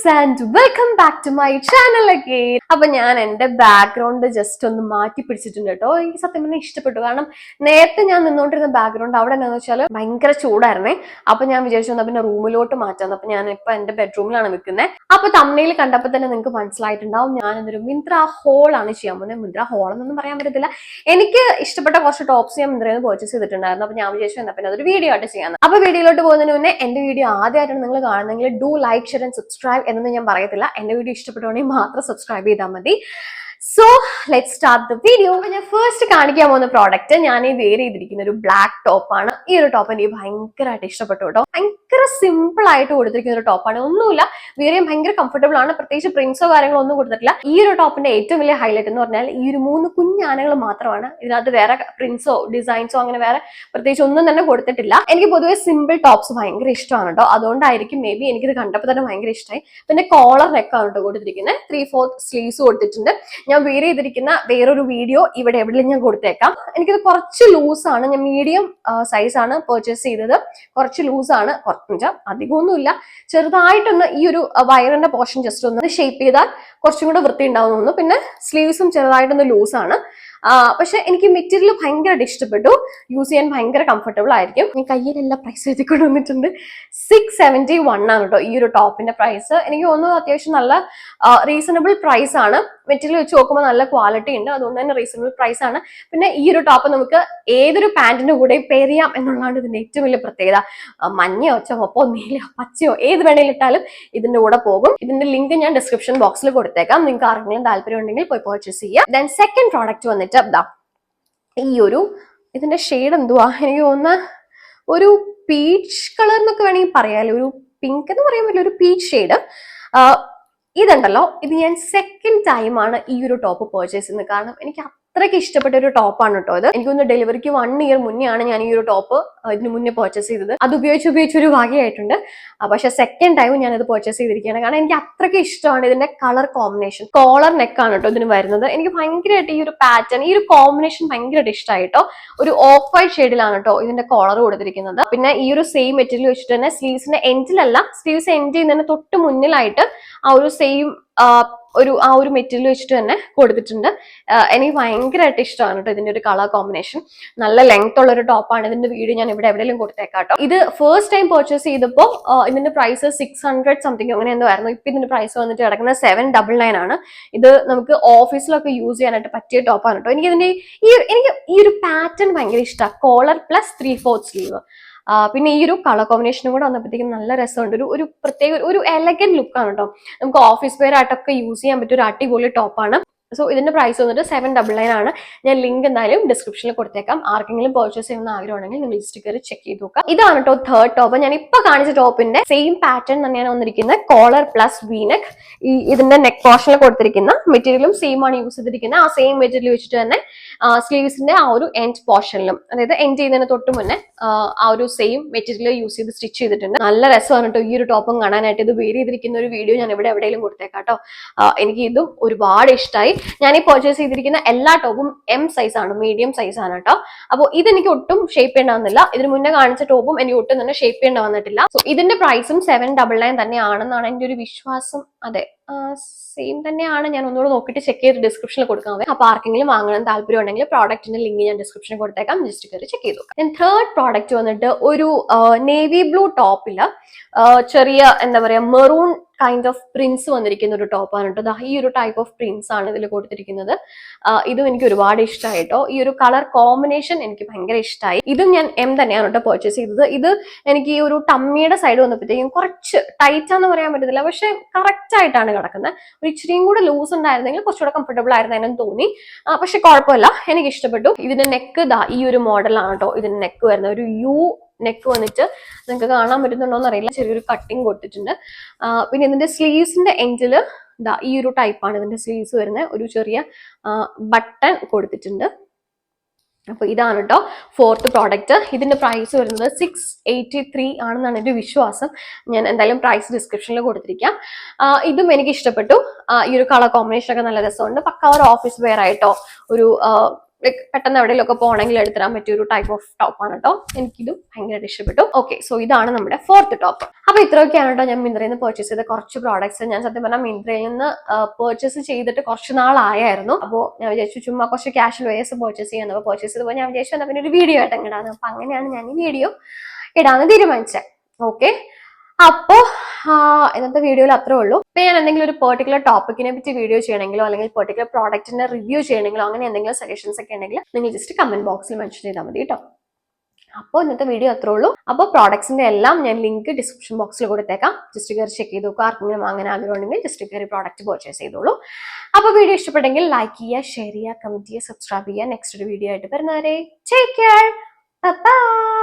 and welcome back to my channel again. അപ്പൊ ഞാൻ എന്റെ ബാക്ക്ഗ്രൗണ്ട് ജസ്റ്റ് ഒന്ന് മാറ്റി പിടിച്ചിട്ടുണ്ട് കേട്ടോ. എനിക്ക് സത്യം പറഞ്ഞാൽ ഇഷ്ടപ്പെട്ടു. കാരണം നേരത്തെ ഞാൻ നിന്നോണ്ടിരുന്ന ബാക്ക്ഗ്രൗണ്ട് അവിടെ എന്താണെന്ന് വെച്ചാൽ ഭയങ്കര ചൂടായിരുന്നേ. അപ്പൊ ഞാൻ വിചാരിച്ചു വന്നാൽ പിന്നെ റൂമിലോട്ട് മാറ്റാന്ന്. അപ്പൊ ഞാൻ ഇപ്പൊ എന്റെ ബെഡ്റൂമിലാണ് നിൽക്കുന്നത്. അപ്പൊ തമ്മിൽ കണ്ടപ്പോൾ തന്നെ നിങ്ങൾക്ക് മനസ്സിലായിട്ടുണ്ടാവും ഞാൻ എന്തൊരു മിന്ത്ര ഹോൾ ആണ് ചെയ്യാൻ പോകുന്നത്. മിന്ത്ര ഹോൾ എന്നൊന്നും പറയാൻ പറ്റത്തില്ല. എനിക്ക് ഇഷ്ടപ്പെട്ട കുറച്ച് ടോപ്സ് ഞാൻ മിന്ത്രയിൽ നിന്ന് പർച്ചേസ് ചെയ്തിട്ടുണ്ടായിരുന്നു. അപ്പൊ ഞാൻ വിചാരിച്ചു എന്നാ പിന്നെ അതൊരു വീഡിയോ ആയിട്ട് ചെയ്യാൻ. അപ്പൊ വീഡിയോയിലോട്ട് പോകുന്നതിന് മുന്നേ എന്റെ വീഡിയോ ആദ്യമായിട്ടാണ് നിങ്ങൾ കാണുന്നെങ്കിൽ do like share and subscribe എന്നൊന്നും ഞാൻ പറയത്തില്ല. എന്റെ വീഡിയോ ഇഷ്ടപ്പെട്ടുണ്ടെങ്കിൽ മാത്രം സബ്സ്ക്രൈബ് ചെയ്താൽ മതി. So let's start the video. ഞാൻ ഫസ്റ്റ് കാണിക്കാൻ പോകുന്ന പ്രോഡക്റ്റ് ഞാൻ ഈ വെയർ ചെയ്തിരിക്കുന്ന ഒരു ബ്ലാക്ക് ടോപ്പാണ്. ഈ ഒരു ടോപ്പ് എനിക്ക് ഭയങ്കരമായിട്ട് ഇഷ്ടപ്പെട്ടു കേട്ടോ. ഭയങ്കര സിമ്പിൾ ആയിട്ട് കൊടുത്തിരിക്കുന്ന ഒരു ടോപ്പാണ്. ഒന്നുമില്ല, വെയർ ചെയ്യാൻ ഭയങ്കര കംഫർട്ടബിൾ ആണ്. പ്രത്യേകിച്ച് പ്രിന്റ്സോ കാര്യങ്ങളോ ഒന്നും കൊടുത്തിട്ടില്ല. ഈ ഒരു ടോപ്പിന്റെ ഏറ്റവും വലിയ ഹൈലൈറ്റ് എന്ന് പറഞ്ഞാൽ ഈ ഒരു 3 കുഞ്ഞാനകൾ മാത്രമാണ്. ഇതിനകത്ത് വേറെ പ്രിന്റ്സോ ഡിസൈൻസോ അങ്ങനെ വേറെ പ്രത്യേകിച്ച് ഒന്നും തന്നെ കൊടുത്തിട്ടില്ല. എനിക്ക് പൊതുവെ സിമ്പിൾ ടോപ്സ് ഭയങ്കര ഇഷ്ടമാണ് കേട്ടോ. അതുകൊണ്ടായിരിക്കും മേ ബി എനിക്കിത് കണ്ടപ്പോൾ തന്നെ ഭയങ്കര ഇഷ്ടമായി. പിന്നെ കോളർ നെക്കാണ് കേട്ടോ കൊടുത്തിരിക്കുന്നത്. 3/4 സ്ലീവ്സ് കൊടുത്തിട്ടുണ്ട്. ഞാൻ വെയർ ചെയ്തിരിക്കുന്ന വേറൊരു വീഡിയോ ഇവിടെ എവിടെയും ഞാൻ കൊടുത്തേക്കാം. എനിക്കിത് കുറച്ച് ലൂസാണ്. ഞാൻ മീഡിയം സൈസ് ആണ് പർച്ചേസ് ചെയ്തത്. കുറച്ച് ലൂസാണ്, അധികമൊന്നുമില്ല. ചെറുതായിട്ടൊന്ന് ഈ ഒരു വയറിന്റെ പോർഷൻ ജസ്റ്റ് ഒന്ന് ഷേപ്പ് ചെയ്താൽ കുറച്ചും കൂടെ വൃത്തി ഉണ്ടാവുന്നു. പിന്നെ സ്ലീവ്സും ചെറുതായിട്ടൊന്ന് ലൂസാണ്. പക്ഷെ എനിക്ക് മെറ്റീരിയൽ ഭയങ്കരമായിട്ട് ഇഷ്ടപ്പെട്ടു. യൂസ് ചെയ്യാൻ ഭയങ്കര കംഫർട്ടബിൾ ആയിരിക്കും. ഞാൻ കയ്യിലെല്ലാം പ്രൈസ് എഴുതിക്കൊണ്ട് വന്നിട്ടുണ്ട്. 671 ആണ് കേട്ടോ ഈ ഒരു ടോപ്പിന്റെ പ്രൈസ്. എനിക്ക് തോന്നുന്നു അത്യാവശ്യം നല്ല റീസണബിൾ പ്രൈസ് ആണ്. മെറ്റീരിയൽ വെച്ച് നോക്കുമ്പോൾ നല്ല ക്വാളിറ്റി ഉണ്ട്. അതുകൊണ്ട് തന്നെ റീസണബിൾ പ്രൈസ് ആണ്. പിന്നെ ഈ ഒരു ടോപ്പ് നമുക്ക് ഏതൊരു പാന്റിന്റെ കൂടെ പെയർ ചെയ്യാം എന്നുള്ളതാണ് ഇതിന്റെ ഏറ്റവും വലിയ പ്രത്യേകത. മഞ്ഞയോ ചുവപ്പോ നീലയോ പച്ചയോ ഏത് വേണേലും ഇട്ടാലും ഇതിന്റെ കൂടെ പോകും. ഇതിന്റെ ലിങ്ക് ഞാൻ ഡിസ്ക്രിപ്ഷൻ ബോക്സിൽ കൊടുത്തേക്കാം. നിങ്ങൾക്ക് ആർക്കെങ്കിലും താല്പര്യം ഉണ്ടെങ്കിൽ പോയി പർച്ചേസ് ചെയ്യാം. ദെൻ സെക്കൻഡ് പ്രോഡക്റ്റ് വന്നിട്ട് ഈ ഒരു ഇതിന്റെ ഷെയ്ഡ് എന്തുവാ, എനിക്ക് തോന്നുന്ന ഒരു പീച്ച് കളർ എന്നൊക്കെ വേണമെങ്കിൽ പറയാലോ. ഒരു പിങ്ക് എന്ന് പറയാൻ പറ്റില്ല, ഒരു പീച്ച് ഷെയ്ഡ്. ഇതുണ്ടല്ലോ, ഇത് ഞാൻ സെക്കൻഡ് ടൈമാണ് ഈ ഒരു ടോപ്പ് പർച്ചേസ് ചെയ്യുന്നത്. കാരണം എനിക്ക് അത്രയ്ക്ക് ഇഷ്ടപ്പെട്ട ഒരു ടോപ്പാണ് കേട്ടോ ഇത്. എനിക്കൊന്ന് ഡെലിവറിക്ക് 1 ഇയർ മുന്നേ ആണ് ഞാൻ ഈ ഒരു ടോപ്പ് ഇതിന് മുന്നേ പർച്ചേസ് ചെയ്തത്. അത് ഉപയോഗിച്ചൊരു വകയായിട്ടുണ്ട്. പക്ഷെ സെക്കൻഡ് ടൈം ഞാൻ ഇത് പർച്ചേസ് ചെയ്തിരിക്കുകയാണ്. കാരണം എനിക്ക് അത്രയ്ക്ക് ഇഷ്ടമാണ് ഇതിന്റെ കളർ കോമ്പിനേഷൻ. കോളർ നെക്കാണ് കേട്ടോ ഇതിന് വരുന്നത്. എനിക്ക് ഭയങ്കരമായിട്ട് ഈ ഒരു പാറ്റേൺ, ഈ ഒരു കോമ്പിനേഷൻ ഭയങ്കരമായിട്ട് ഇഷ്ടമായി കേട്ടോ. ഒരു ഓഫ് വൈറ്റ് ഷെയ്ഡിലാണ് കേട്ടോ ഇതിന്റെ കോളർ കൊടുത്തിരിക്കുന്നത്. പിന്നെ ഈ ഒരു സെയിം മെറ്റീരിയൽ വെച്ചിട്ട് തന്നെ സ്ലീവ്സിന്റെ എൻഡിലല്ല, സ്ലീവ്സ് എൻഡ് ചെയ്യുന്നതിന് തൊട്ട് മുന്നിലായിട്ട് ആ ഒരു സെയിം ആ ഒരു മെറ്റീരിയൽ വെച്ചിട്ട് തന്നെ കൊടുത്തിട്ടുണ്ട്. എനിക്ക് ഭയങ്കരമായിട്ട് ഇഷ്ടമാണ് കേട്ടോ ഇതിന്റെ ഒരു കളർ കോമ്പിനേഷൻ. നല്ല ലെങ്ത് ഉള്ള ഒരു ടോപ്പാണ്. ഇതിന്റെ വീഡിയോ ഞാൻ ഇവിടെ എവിടെയെങ്കിലും കൊടുത്തേക്കാം കേട്ടോ. ഇത് ഫസ്റ്റ് ടൈം പർച്ചേസ് ചെയ്തപ്പോൾ ഇതിന്റെ പ്രൈസ് 600 സംതിങ് അങ്ങനെ എന്തോ ആയിരുന്നു. ഇപ്പൊ ഇതിന്റെ പ്രൈസ് വന്നിട്ട് കിടക്കുന്നത് 799 ആണ്. ഇത് നമുക്ക് ഓഫീസിലൊക്കെ യൂസ് ചെയ്യാനായിട്ട് പറ്റിയ ടോപ്പാണ് കേട്ടോ. എനിക്ക് ഈ ഒരു പാറ്റേൺ ഭയങ്കര ഇഷ്ടമാണ്. Collar plus 3/4 sleeve. പിന്നെ ഈ ഒരു കളർ കോമ്പിനേഷനും കൂടെ വന്നപ്പോഴത്തേക്കും നല്ല രസമുണ്ട്. ഒരു പ്രത്യേക ഒരു എലഗന്റ് ലുക്കാണ് കേട്ടോ. നമുക്ക് ഓഫീസ് വെയർ ആയിട്ടൊക്കെ യൂസ് ചെയ്യാൻ പറ്റിയ ഒരു അടിപൊളി ടോപ്പാണ്. സോ ഇതിന്റെ പ്രൈസ് വന്നിട്ട് 799 ആണ്. ഞാൻ ലിങ്ക് എന്തായാലും ഡിസ്ക്രിപ്ഷനിൽ കൊടുത്തേക്കാം. ആർക്കെങ്കിലും പർച്ചേസ് ചെയ്യുന്ന ആഗ്രഹമുണ്ടെങ്കിൽ നിങ്ങൾ ലിസ്റ്റ് കയറി ചെക്ക് ചെയ്ത് നോക്കാം. ഇതാണ് കേട്ടോ തേർഡ് ടോപ്പ്. ഞാൻ ഇപ്പൊ കാണിച്ച ടോപ്പിന്റെ സെയിം പാറ്റേൺ തന്നെയാണ് വന്നിരിക്കുന്നത്. Collar plus V neck. ഇതിന്റെ നെക്ക് പോർഷനിൽ കൊടുത്തിരിക്കുന്ന മെറ്റീരിയലും സെയിം ആണ് യൂസ് ചെയ്തിരിക്കുന്നത്. ആ സെയിം മെറ്റീരിയൽ വെച്ചിട്ട് തന്നെ സ്ലീവ്സിന്റെ ആ ഒരു എൻഡ് പോർഷനിലും, അതായത് എൻഡ് ചെയ്യുന്നതിന് തൊട്ട് മുന്നേ ആ ഒരു സെയിം മെറ്റീരിയൽ യൂസ് ചെയ്ത് സ്റ്റിച്ച് ചെയ്തിട്ടുണ്ട്. നല്ല രസമാണ് കേട്ടോ ഈ ഒരു ടോപ്പും കാണാനായിട്ട്. ഇത് വെയർ ചെയ്തിരിക്കുന്ന ഒരു വീഡിയോ ഞാൻ ഇവിടെ എവിടെയെങ്കിലും കൊടുത്തേക്കാം കേട്ടോ. എനിക്ക് ഇതും ഒരുപാട് ഇഷ്ടമായി. ഞാൻ ഈ പർച്ചേസ് ചെയ്തിരിക്കുന്ന എല്ലാ ടോപ്പും M സൈസ് ആണ്, മീഡിയം സൈസ് ആണ് കേട്ടോ. അപ്പോൾ ഇതെനിക്ക് ഒട്ടും ഷേപ്പ് ചെയ്യേണ്ട, ഇതിന് മുന്നേ കാണിച്ച ടോപ്പും എനിക്ക് ഒട്ടും തന്നെ ഷേപ്പ് ചെയ്യേണ്ട വന്നിട്ടില്ല. സോ ഇതിന്റെ പ്രൈസും 799 തന്നെയാണെന്നാണ് എന്റെ ഒരു വിശ്വാസം. അതെ, സെയിം തന്നെയാണ്. ഞാൻ ഒന്നുകൂടെ നോക്കിയിട്ട് ചെക്ക് ചെയ്ത് ഡിസ്ക്രിപ്ഷനിൽ കൊടുക്കാം. അപ്പൊ ആർക്കെങ്കിലും വാങ്ങണം താല്പര്യം ഉണ്ടെങ്കിൽ പ്രോഡക്റ്റിന്റെ ലിങ്ക് ഞാൻ ഡിസ്ക്രിപ്ഷനിൽ കൊടുത്തേക്കാം. ജസ്റ്റ് കയറി ചെക്ക് ചെയ്ത് നോക്കാം. തേർഡ് പ്രോഡക്റ്റ് വന്നിട്ട് ഒരു നേവി ബ്ലൂ ടോപ്പില് ചെറിയ എന്താ പറയാ മെറൂൺ കൈൻഡ് ഓഫ് പ്രിന്റ്സ് വന്നിരിക്കുന്ന ഒരു ടോപ്പാണ് കേട്ടോ. ഈ ഒരു ടൈപ്പ് ഓഫ് പ്രിന്റ്സ് ആണ് ഇതിൽ കൊടുത്തിരിക്കുന്നത്. ഇതും എനിക്ക് ഒരുപാട് ഇഷ്ടമായി കേട്ടോ. ഈ ഒരു കളർ കോമ്പിനേഷൻ എനിക്ക് ഭയങ്കര ഇഷ്ടമായി. ഇതും ഞാൻ M തന്നെയാണ് കേട്ടോ പർച്ചേസ് ചെയ്തത്. ഇത് എനിക്ക് ഈ ഒരു ടമ്മിയുടെ സൈഡ് വന്നപ്പോഴത്തേക്കും കുറച്ച് ടൈറ്റാന്ന് പറയാൻ പറ്റത്തില്ല, പക്ഷെ കറക്റ്റ് ആയിട്ടാണ് കിടക്കുന്നത്. ഒരു ഇച്ചിരിയും കൂടെ ലൂസ് ഉണ്ടായിരുന്നെങ്കിൽ കുറച്ചുകൂടെ കംഫർട്ടബിൾ ആയിരുന്നെന്ന് തോന്നി. പക്ഷെ കുഴപ്പമില്ല, എനിക്ക് ഇഷ്ടപ്പെട്ടു. ഇതിന്റെ നെക്ക് ഈ ഒരു മോഡലാണ് കേട്ടോ. ഇതിന്റെ നെക്ക് വരുന്നത് ഒരു യു നെക്ക് വന്നിട്ട് നിങ്ങൾക്ക് കാണാൻ പറ്റുന്നുണ്ടോന്ന് അറിയില്ല, ചെറിയൊരു കട്ടിങ് കൊടുത്തിട്ടുണ്ട്. പിന്നെ ഇതിന്റെ സ്ലീവ്സിന്റെ എൻഡില് ഈ ഒരു ടൈപ്പാണ് ഇതിന്റെ സ്ലീവ്സ് വരുന്നത്. ഒരു ചെറിയ ബട്ടൺ കൊടുത്തിട്ടുണ്ട്. അപ്പൊ ഇതാണ് കേട്ടോ ഫോർത്ത് പ്രോഡക്റ്റ്. ഇതിന്റെ പ്രൈസ് വരുന്നത് 683 ആണെന്നാണ് എന്റെ വിശ്വാസം. ഞാൻ എന്തായാലും പ്രൈസ് ഡിസ്ക്രിപ്ഷനിൽ കൊടുത്തിരിക്കാം. ഇതും എനിക്ക് ഇഷ്ടപ്പെട്ടു. ഈ ഒരു കളർ കോമ്പിനേഷൻ ഒക്കെ നല്ല രസമുണ്ട്. പക്ക ഒരു ഓഫീസ് വെയർ ആയിട്ടോ, ഒരു ലൈക്ക് പെട്ടെന്ന് എവിടെയെങ്കിലുമൊക്കെ പോകണമെങ്കിൽ എടുത്തിടാൻ പറ്റിയ ഒരു ടൈപ്പ് ഓഫ് ടോപ്പാണ് കേട്ടോ. എനിക്കിത് ഭയങ്കരമായിട്ട് ഇഷ്ടപ്പെട്ടു. ഓക്കെ, സോ ഇതാണ് നമ്മുടെ 4th ടോപ്പ്. അപ്പൊ ഇത്രയൊക്കെയാണ് കേട്ടോ ഞാൻ മിന്ത്രയിൽ നിന്ന് പർച്ചേസ് ചെയ്ത കുറച്ച് പ്രോഡക്ട്സ്. ഞാൻ സത്യം പറഞ്ഞാൽ മിന്ത്രയിൽ നിന്ന് പർച്ചേസ് ചെയ്തിട്ട് കുറച്ച് നാളായിരുന്നു. അപ്പോൾ ഞാൻ വിചാരിച്ചു ചുമ്മാ കുറച്ച് ക്യാഷ്വൽ വേസ് പർച്ചേസ് ചെയ്യാൻ പർച്ചേസ് ചെയ്തപ്പോൾ ഞാൻ വിചാരിച്ചു എന്നാൽ പിന്നെ ഒരു വീഡിയോ ആയിട്ട് ഇടാന്ന്. അപ്പൊ അങ്ങനെയാണ് ഞാൻ ഈ വീഡിയോ ഇടാന്ന് തീരുമാനിച്ചത്. ഓക്കെ, അപ്പോ ഇന്നത്തെ വീഡിയോയിൽ അത്രേ ഉള്ളൂ. ഇപ്പൊ ഞാൻ എന്തെങ്കിലും ഒരു പെർട്ടിക്കുലർ ടോപ്പിക്കിനെ പറ്റി വീഡിയോ ചെയ്യണമെങ്കിലോ അല്ലെങ്കിൽ പെർട്ടിക്കുലർ പ്രോഡക്റ്റിന്റെ റിവ്യൂ ചെയ്യണമെങ്കിലോ അങ്ങനെ എന്തെങ്കിലും സജഷൻസ് ഒക്കെ ഉണ്ടെങ്കിൽ നിങ്ങൾ ജസ്റ്റ് കമന്റ് ബോക്സിൽ മെൻഷൻ ചെയ്താൽ മതി കേട്ടോ. അപ്പോൾ ഇന്നത്തെ വീഡിയോ അത്രേ ഉള്ളൂ. അപ്പോൾ പ്രോഡക്ട്സിന്റെ എല്ലാം ഞാൻ ലിങ്ക് ഡിസ്ക്രിപ്ഷൻ ബോക്സിൽ കൊടുത്തേക്കാം. ജസ്റ്റ് കയറി ചെക്ക് ചെയ്ത് നോക്കുക. ആർക്കെങ്കിലും അങ്ങനെ ആഗ്രഹം ഉണ്ടെങ്കിൽ ജസ്റ്റ് കയറി പ്രോഡക്റ്റ് പർച്ചേസ് ചെയ്തോളൂ. അപ്പോൾ വീഡിയോ ഇഷ്ടപ്പെട്ടെങ്കിൽ ലൈക്ക് ചെയ്യുക, ഷെയർ ചെയ്യുക, കമന്റ് ചെയ്യുക, സബ്സ്ക്രൈബ് ചെയ്യുക. നെക്സ്റ്റ് ഒരു വീഡിയോ ആയിട്ട് വരുന്നവരെ ടേക്ക് കെയർ, ബൈ.